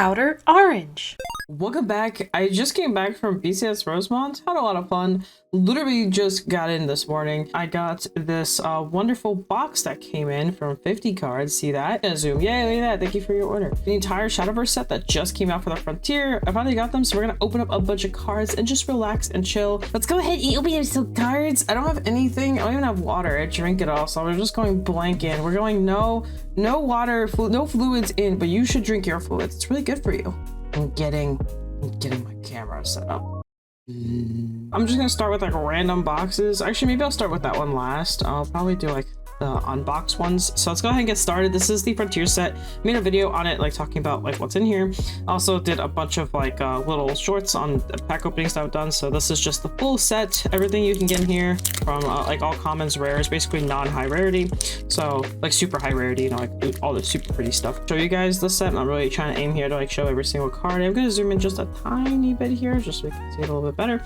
Outer Orange. Welcome back. I just came back from BCS Rosemont. Had a lot of fun. Literally just got in this morning. I got this wonderful box that came in from 50 cards. See that? And zoom. Yay, look at that. Thank you for your order. The entire Shadowverse set that just came out for the Frontier. I finally got them, so we're gonna open up a bunch of cards and just relax and chill. Let's go ahead and open some cards. I don't have anything. I don't even have water. I drink it all, so we're just going blank in. We're going no water, no fluids in, but you should drink your fluids. It's really good for you. I'm getting my camera set up. I'm just gonna start with like random boxes. Actually, maybe I'll start with that one last. I'll probably do like the unbox ones. So let's go ahead and get started. This is the Frontier set. Made a video on it, like talking about like what's in here. Also did a bunch of like little shorts on pack openings that I've done. So this is just the full set. Everything you can get in here from like all commons, rares, basically non-high rarity. So like super high rarity, you know, like all the super pretty stuff. Show you guys the set. I'm really trying to aim here to like show every single card. I'm gonna zoom in just a tiny bit here just so we can see it a little bit better.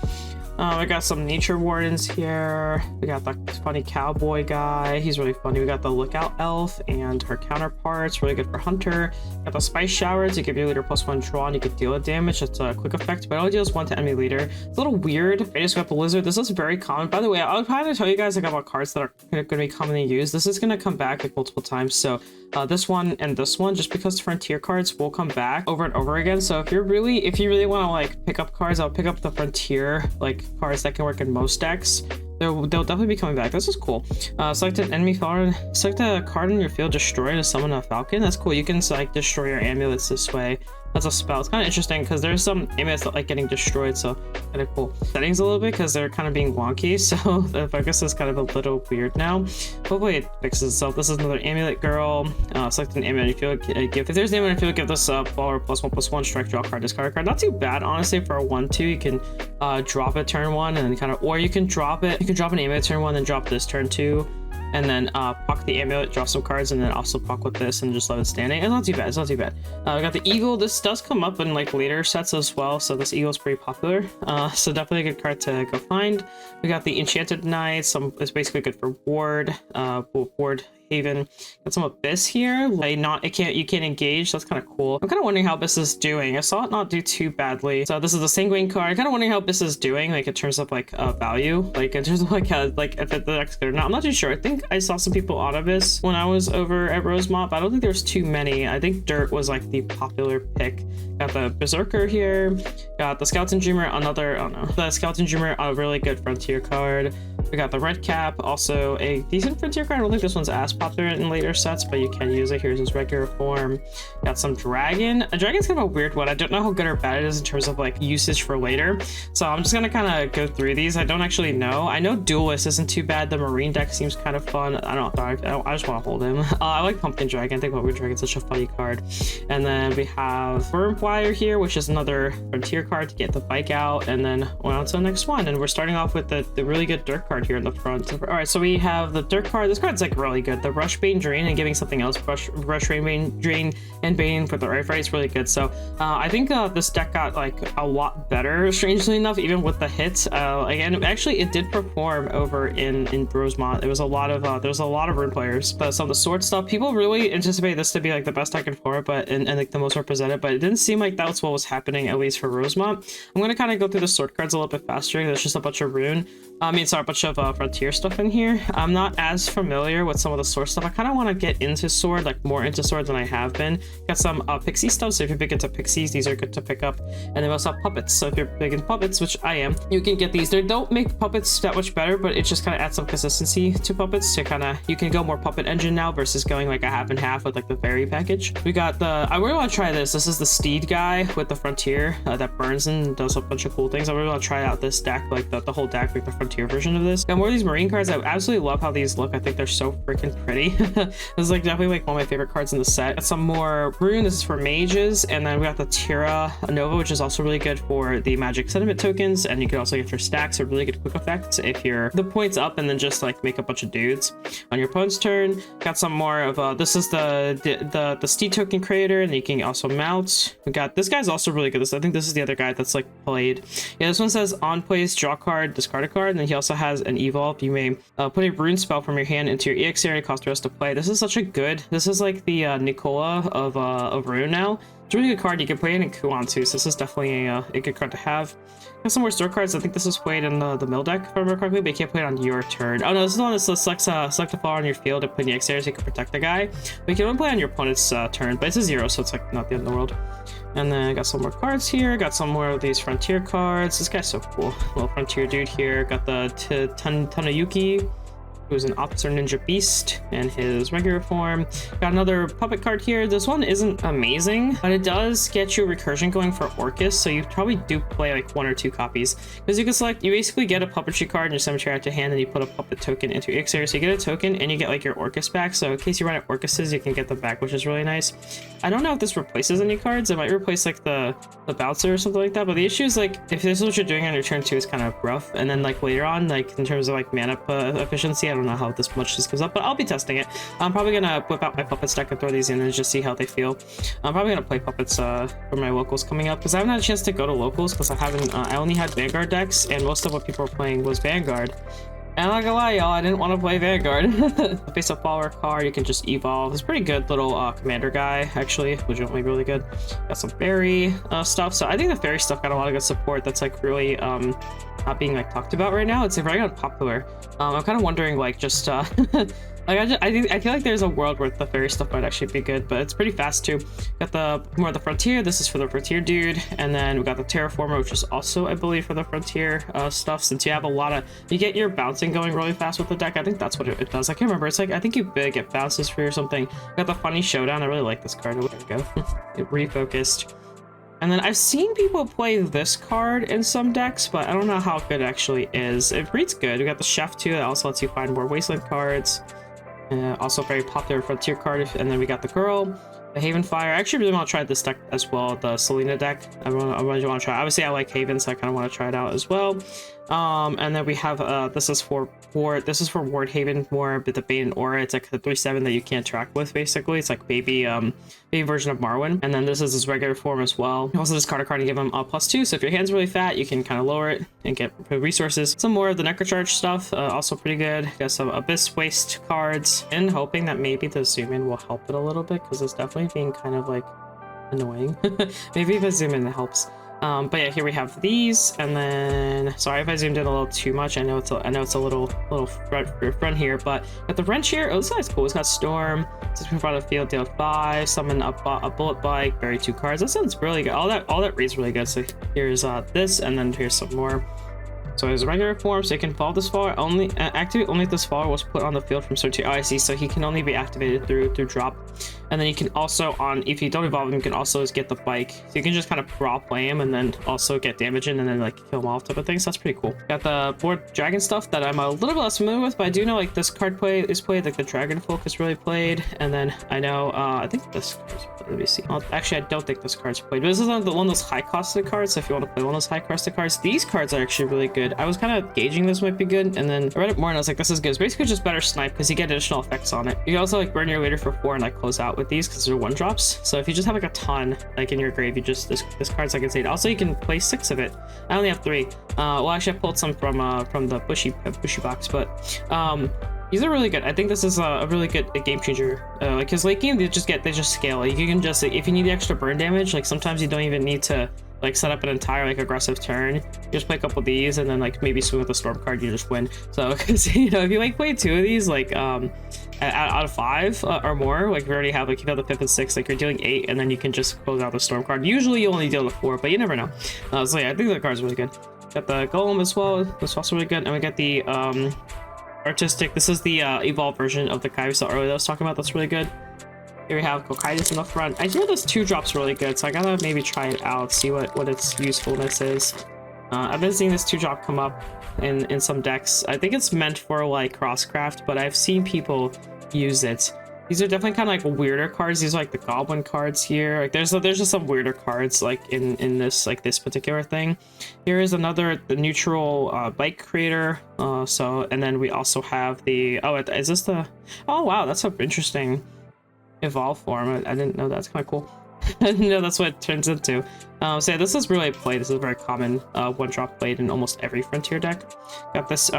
We got some nature wardens here. We got the funny cowboy guy. He's really funny. We got the lookout elf and her counterparts. Really good for hunter. Got the spice shower to give your leader +1 draw and you can deal a damage. It's a quick effect, but it only deals 1 to enemy leader. It's a little weird. I just got the lizard. This is very common. By the way, I'll probably tell you guys like about cards that are going to be commonly used. This is going to come back like multiple times. So this one and this one, just because Frontier cards will come back over and over again. So if you really want to like pick up cards, I'll pick up the Frontier like cards that can work in most decks. They'll definitely be coming back. This is cool. Select an enemy fallen. Select a card in your field, destroy to summon a falcon. That's cool. You can like destroy your amulets this way. That's a spell. It's kind of interesting because there's some amulets that like getting destroyed, so kind of cool. Settings a little bit because they're kind of being wonky, so the focus is kind of a little weird now. Hopefully it fixes itself. This is another amulet girl. Select an amulet in your field. If there's an amulet in your field, give this follower +1/+1 strike, draw card, discard a card. Not too bad, honestly, for a 1/2. You can drop it turn 1 and then kind of, or you can drop it. You can drop an amulet turn 1 and drop this turn 2. And then pock the amulet, draw some cards, and then also pock with this and just let it standing. It's not too bad. It's not too bad. We got the eagle. This does come up in like later sets as well, so this eagle is pretty popular. So definitely a good card to go find. We got the enchanted knight. It's basically good for ward, ward haven. Got some abyss here. Like you can't engage. So that's kind of cool. I'm kind of wondering how abyss is doing. I saw it not do too badly. So this is the sanguine card. I'm kind of wondering how abyss is doing, like in terms of like value, like in terms of like if the deck's good or not. I'm not too sure. I think I saw some people on abyss when I was over at Rosemont, but I don't think there's too many. I think dirt was like the popular pick. Got the berserker here. Got the skeleton dreamer. The skeleton dreamer, a really good Frontier card. We got the red cap, also a decent Frontier card. I don't think this one's as popular in later sets, but you can use it. Here's his regular form. Got some dragon. A dragon's kind of a weird one. I don't know how good or bad it is in terms of like usage for later. So I'm just gonna kind of go through these. I don't actually know. I know duelist isn't too bad. The marine deck seems kind of fun. I just want to hold him. I like pumpkin dragon. I think pumpkin dragon's such a funny card. And then we have firm flyer here, which is another Frontier card to get the bike out. And then on to the next one. And we're starting off with the really good dirt card here in the front. All right, so we have the dirt card. This card's like really good. The rush, bane, drain, and giving something else. Rush, rain, bane, drain, and bane for the right fight is really good. So I think this deck got like a lot better, strangely enough, even with the hits. Again, actually, it did perform over in Rosemont. There was a lot of rune players, but some of the sword stuff, people really anticipate this to be like the best deck in for it, but and like the most represented. But it didn't seem like that's what was happening, at least for Rosemont. I'm gonna kind of go through the sword cards a little bit faster. There's just a bunch of rune. A bunch of Frontier stuff in here. I'm not as familiar with some of the sword stuff. I kind of want to get into sword, like more into sword than I have been. Got some pixie stuff, so if you're big into pixies, these are good to pick up. And then we also have puppets, so if you're big into puppets, which I am, you can get these. They don't make puppets that much better, but it just kind of adds some consistency to puppets. So you can go more puppet engine now versus going like a half and half with like the fairy package. We got I really want to try this. This is the steed guy with the Frontier that burns and does a bunch of cool things. I really want to try out this deck, like the whole deck, like the Frontier version of this. Got more of these marine cards. I absolutely love how these look. I think they're so freaking pretty. This is like definitely like one of my favorite cards in the set. Got some more rune. This is for mages, and then we got the Tira Nova, which is also really good for the magic sentiment tokens, and you can also get your stacks. A really good quick effect if you're the points up and then just like make a bunch of dudes on your opponent's turn. Got some more of this is the steed token creator, and you can also mount. We got this guy's also really good. I think this is the other guy that's like played. Yeah, this one says on plays draw card, discard a card, and then he also has an evolve. You may put a rune spell from your hand into your EX area, cost else there is to play. This is such a good. This is like the Nicola of Rune now. It's a really good card. You can play it in Kuon too, so this is definitely a good card to have. Got some more store cards. I think this was played in the mill deck, if I remember correctly, but you can't play it on your turn. Oh no, this is the one that select a flower on your field and put in the X area so you can protect the guy. But you can only play on your opponent's turn, but it's a 0, so it's like not the end of the world. And then I got some more cards here. Got some more of these Frontier cards. This guy's so cool. Little Frontier dude here. Got the Tanayuki, who's an Officer Ninja Beast in his regular form. Got another puppet card here. This one isn't amazing, but it does get you a recursion going for Orcus, so you probably do play like 1 or 2 copies. Because you can select, you basically get a puppetry card in your cemetery out to hand, and you put a puppet token into your X area. So you get a token, and you get like your Orcus back. So in case you run out Orcuses, you can get them back, which is really nice. I don't know if this replaces any cards. It might replace like the Bouncer or something like that. But the issue is like, if this is what you're doing on your turn 2, is kind of rough. And then like later on, like in terms of like mana efficiency, I don't know how much this comes up, but I'll be testing it. I'm probably gonna whip out my puppet stack and throw these in and just see how they feel. I'm probably gonna play puppets for my locals coming up, because I haven't had a chance to go to locals because I only had Vanguard decks, and most of what people were playing was Vanguard. And I'm not gonna lie, y'all, I didn't want to play Vanguard. Face up follower card, you can just evolve. It's pretty good little commander guy, actually, legitimately really good. Got some fairy stuff. So I think the fairy stuff got a lot of good support that's like really not being like talked about right now. It's very unpopular. I'm kind of wondering like just like I feel like there's a world where the fairy stuff might actually be good, but it's pretty fast too. Got the more of the Frontier. This is for the Frontier dude, and then we got the Terraformer, which is also I believe for the Frontier stuff. Since you have a lot of, you get your bouncing going really fast with the deck. I think that's what it does. I can't remember. It's like I think you get bounces free or something. Got the Funny Showdown. I really like this card. There we go. It refocused. And then I've seen people play this card in some decks, but I don't know how good it actually is. It reads good. We got the Chef too. That also lets you find more Wasteland cards. Also very popular Frontier card. And then we got the Girl, the Haven Fire. I actually really want to try this deck as well, the Selena deck. I really want to try. Obviously, I like Haven, so I kind of want to try it out as well. And then we have this is for Ward Haven more, but the Bane and Aura. It's like the 3/7 that you can't track with. Basically, it's like baby version of Marwyn. And then this is his regular form as well. You also discard a card and give him a +2. So if your hand's really fat, you can kind of lower it and get resources. Some more of the Necrocharge stuff, also pretty good. Got some Abyss Waste cards, and hoping that maybe the zoom in will help it a little bit, because it's definitely being kind of like annoying. Maybe if I zoom in, it helps. But yeah, here we have these, and then sorry if I zoomed in a little too much. I know it's a little front here, but got the wrench here. Oh, this guy's cool. It's got Storm, just in front of the field, deal 5, summon a bullet bike, bury 2 cards. That sounds really good. All that reads really good. So here's this, and then here's some more. So there's a regular form, so you can evolve this follower only, activate only if this follower was put on the field from start to I see. So he can only be activated through drop. And then you can also, if you don't evolve him, you can also get the bike. So you can just kind of raw play him and then also get damage in and then like kill him off type of thing. So that's pretty cool. Got the board dragon stuff that I'm a little bit less familiar with, but I do know like this card is played, like the Dragon Folk is really played. And then I know, I think this, let me see. Well, actually, I don't think this card's played, but this is one of those high costed cards. So if you want to play one of those high costed cards, these cards are actually really good. I was kind of gauging this might be good, and then I read it more and I was like, this is good. It's basically just better snipe because you get additional effects on it. You can also like burn your leader for 4 and like close out with these because they're 1-drops. So if you just have like a ton like in your grave, you just this card's like insane. Also, you can play 6 of it. I only have 3. Well, actually, I pulled some from the bushy box, but these are really good. I think this is a really good game changer. Like his late game, they just scale. Like, you can just, if you need the extra burn damage, like sometimes you don't even need to like set up an entire like aggressive turn. You just play a couple of these and then like maybe swing with the storm card, you just win. So because you know, if you like play 2 of these like out of 5 or more, like if you already have like, you have the 5th and 6th, like you're dealing 8 and then you can just close out the storm card. Usually you only deal the 4, but you never know. So yeah, I think the card's really good. Got the golem as well. That's also really good. And we got the artistic. This is the evolved version of the guy we saw earlier that I was talking about. That's really good. Here we have Cocytus in the front. I hear this 2-drop's really good, so I gotta maybe try it out, see what its usefulness is. I've been seeing this 2-drop come up in some decks. I think it's meant for like crosscraft, but I've seen people use it. These are definitely kind of like weirder cards. These are like the goblin cards here. Like there's just some weirder cards like in this particular thing. Here is the neutral bike creator. And then we also have the, is this the, oh wow, that's so interesting. Evolve form. I didn't know. That's kind of cool. I didn't know that's what it turns into. So yeah, this is really played. This is a very common 1-drop played in almost every Frontier deck. Got this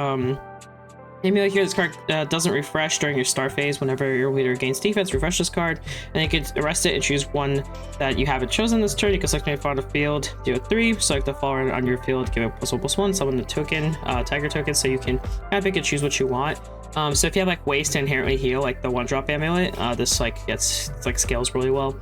Maybe here, this card doesn't refresh during your start phase. Whenever your leader gains defense, refresh this card, and you can arrest it and choose one that you haven't chosen this turn. You can select any part of the field, deal 3, select the follower on your field, give it +1/+1, summon the token, tiger token, so you can kind of pick and choose what you want. So if you have like ways to inherently heal, like the 1-drop amulet, this like it's like scales really well.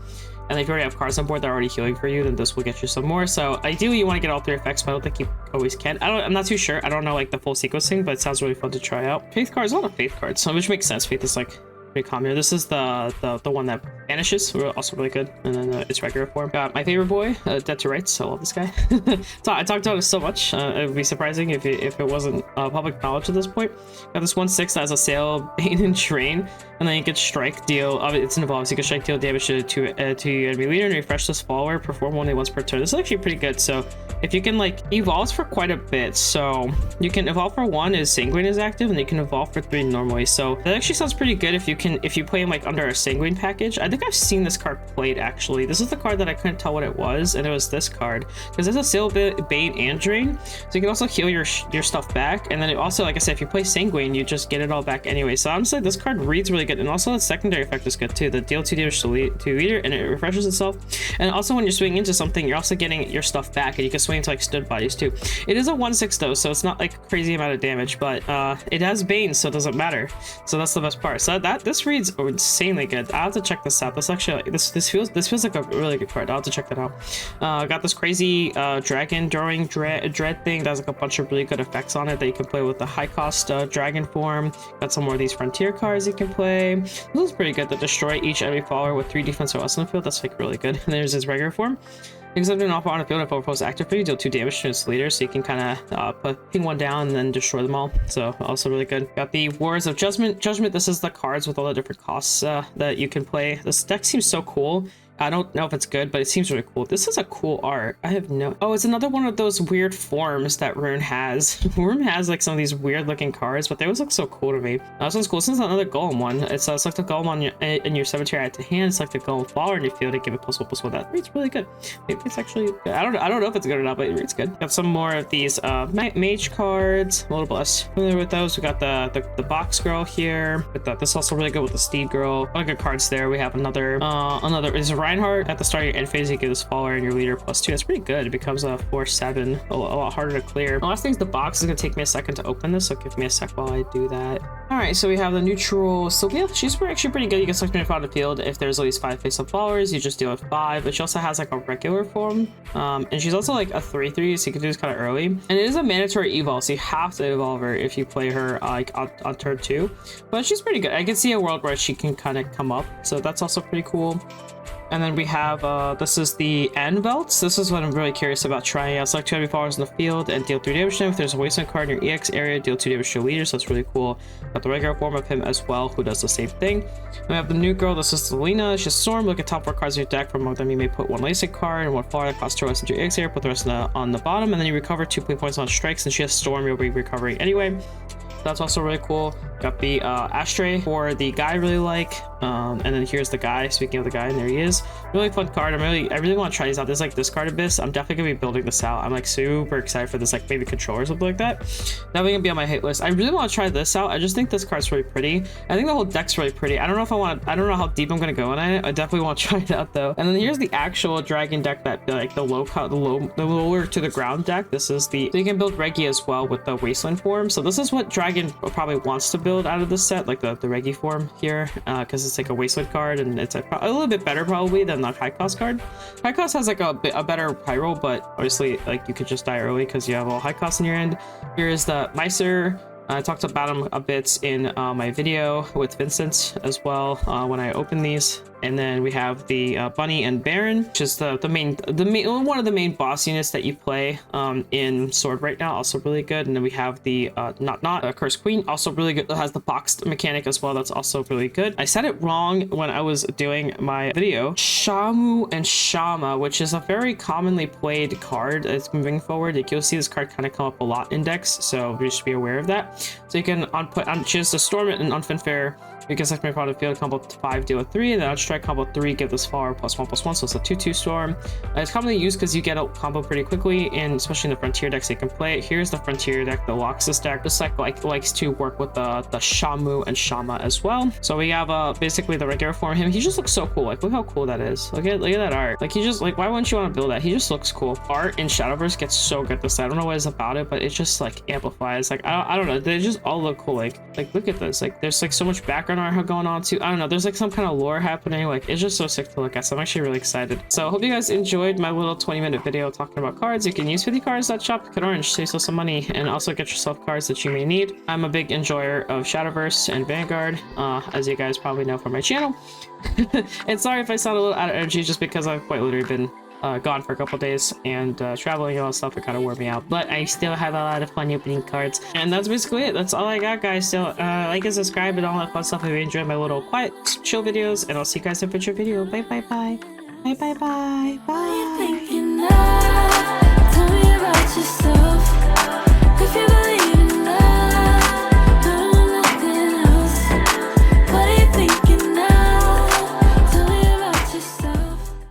And if you already have cards on board that are already healing for you, then this will get you some more. So ideally you want to get all 3 effects, but I don't think you always can. I'm not too sure. I don't know like the full sequencing, but it sounds really fun to try out. Faith cards, a lot of faith cards, so which makes sense. Faith is like pretty common here. This is the one that vanishes, also really good. And then its regular form. Got my favorite boy, Dead to Rights. I love this guy. So I talked about it so much. It would be surprising if it wasn't public knowledge at this point. Got this 1/6 that has a sail, bane, and train. And then you can strike, deal. It's involved, so you can strike, deal damage to your enemy leader, and refresh this follower. Perform only once per turn. This is actually pretty good. So if you can like evolves for quite a bit, so you can evolve for 1 is Sanguine is active, and you can evolve for 3 normally. So that actually sounds pretty good if you play him like under a Sanguine package. I think I've seen this card played actually. This is the card that I couldn't tell what it was, and it was this card because there's a sail, bane, and drain, so you can also heal your stuff back. And then it also, like I said, if you play Sanguine, you just get it all back anyway. So honestly, this card reads really good, and also its secondary effect is good too. The deal 2 damage to leader, and it refreshes itself. And also when you're swinging into something, you're also getting your stuff back, and you can swing into like stood bodies too. It is a 1/6 though, so it's not like a crazy amount of damage, but it has bane, so it doesn't matter. So that's the best part. So this reads insanely good. I'll have to check this out. This actually this feels like a really good card. I'll have to check that out. Got this crazy dragon drawing dread thing that has like a bunch of really good effects on it that you can play with the high cost dragon form. Got some more of these frontier cards you can play. This is pretty good. To destroy each enemy follower with 3 defense or less on the field. That's like really good. And there's his regular form. Except an offer on the field, if overpost active for you, deal 2 damage to its leader, so you can kind of ping 1 down and then destroy them all. So also really good. Got the Wars of Judgment. This is the cards with all the different costs that you can play. This deck seems so cool. I don't know if it's good, but it seems really cool. This is a cool art. I have no... Oh, it's another one of those weird forms that Rune has. Rune has like some of these weird looking cards, but they always look so cool to me. This one's cool. This is another Golem one. It's select a Golem on in your cemetery at the hand. Select a Golem follower in your field and give it +1/+1. That reads really good. Maybe it's actually good. I don't know if it's good or not, but it reads good. Got some more of these mage cards. A little bit less familiar with those. We got the box girl here. But this is also really good with the steed girl. A lot of good cards there. We have another is Reinhardt. At the start of your end phase, you give this follower and your leader +2. That's pretty good. It becomes a 4/7, a lot harder to clear. The last thing is the box. Is gonna take me a second to open this, so give me a sec while I do that. All right, so we have the neutral Sylvia. She's actually pretty good. You can select her on the field. If there's at least 5 face-up followers, you just deal with 5. But she also has like a regular form, and she's also like a 3/3, so you can do this kind of early. And it is a mandatory evolve, so you have to evolve her if you play her like on turn 2. But she's pretty good. I can see a world where she can kind of come up, so that's also pretty cool. And then we have, this is the Anvelts. This is what I'm really curious about trying out. Select 2 enemy followers in the field and deal 3 damage to them. If there's a wasteland card in your EX area, deal 2 damage to your leader, so that's really cool. Got the regular form of him as well, who does the same thing. And we have the new girl. This is Selena. She's Storm. Look at top 4 cards in your deck. From among them, you may put 1 wasteland card and 1 follower that costs 2 less into your EX area. Put the rest on the bottom, and then you recover 2 play points on strikes. And she has Storm. You'll be recovering anyway. That's also really cool. Got the Ashtray for the guy I really like. And then here's the guy. Speaking of the guy, and there he is. Really fun card. I really want to try these out. There's like this card Abyss. I'm definitely gonna be building this out. I'm like super excited for this, like maybe controller or something like that. Definitely gonna be on my hit list. I really want to try this out. I just think this card's really pretty. I think the whole deck's really pretty. I don't know if I don't know how deep I'm gonna go in it. I definitely want to try it out though. And then here's the actual dragon deck that like the lower to the ground deck. This is so you can build Reggie as well with the wasteland form. So this is what Dragon probably wants to build out of this set, like the Reggie form here, because it's like a wasteland card, and it's a little bit better probably than the high cost card. High cost has like a better pyro, but obviously like you could just die early because you have all high cost in your end. Here is the Meiser. I talked about him a bit in my video with Vincent as well when I opened these. And then we have the Bunny and Baron, which is the main one of the main boss units that you play in Sword right now. Also really good. And then we have the Cursed Queen, also really good. It has the boxed mechanic as well. That's also really good. I said it wrong when I was doing my video. Shamu and Shama, which is a very commonly played card that's moving forward. You'll see this card kind of come up a lot in decks, so you should be aware of that. So you can choose to Storm it and on Finfair. You can select my product field, combo up to 5, deal with 3, and then strike combo 3, give this far +1/+1, so it's a 2/2 storm. It's commonly used because you get a combo pretty quickly, and especially in the frontier decks you can play it. Here's the frontier deck, the Loxus deck. This deck likes to work with the Shamu and Shama as well. So we have basically the regular form. He just looks so cool. Like, look how cool that is. Look at that art. Like, he just, like, why wouldn't you want to build that? He just looks cool. Art in Shadowverse gets so good this. I don't know what is about it, but it just like amplifies. Like, I don't know, they just all look cool. Like look at this. Like, there's like so much background art going on too. I don't know, there's like some kind of lore happening. Like, it's just so sick to look at. So I'm actually really excited. So I hope you guys enjoyed my little 20-minute video talking about cards. You can use 50 cards at shop Code Orange, save yourself some money, and also get yourself cards that you may need. I'm a big enjoyer of Shadowverse and Vanguard, as you guys probably know from my channel. And sorry if I sound a little out of energy, just because I've quite literally been gone for a couple days, and traveling and all that stuff, it kind of wore me out, but I still have a lot of fun opening cards. And that's basically it. That's all I got, guys. So like and subscribe and all that fun stuff if you enjoy my little quiet chill videos, and I'll see you guys in a future video. Bye bye bye bye bye bye bye. Tell me about yourself.